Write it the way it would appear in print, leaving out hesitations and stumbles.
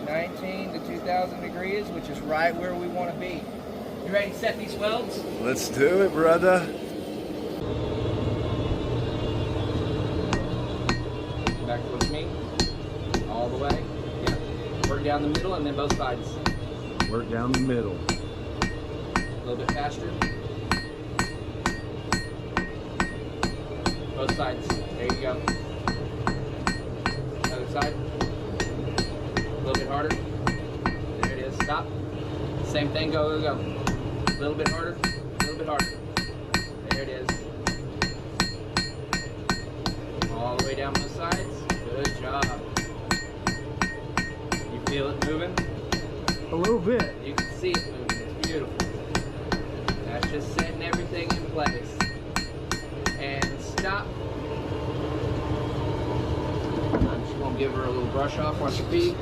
19 to 2,000 degrees, which is right where we want to be. You ready to set these welds? Let's do it, brother. Back towards me. All the way. Yeah. Work down the middle and then both sides. Work down the middle. A little bit faster. Both sides. There you go. Other side. A little bit harder. There it is. Stop. Same thing. Go, go, go. A little bit harder. A little bit harder. There it is. All the way down both sides. Good job. You feel it moving? A little bit. You can see it moving. It's beautiful. That's just setting everything in place. And stop. I'm just going to give her a little brush off. Watch your feet.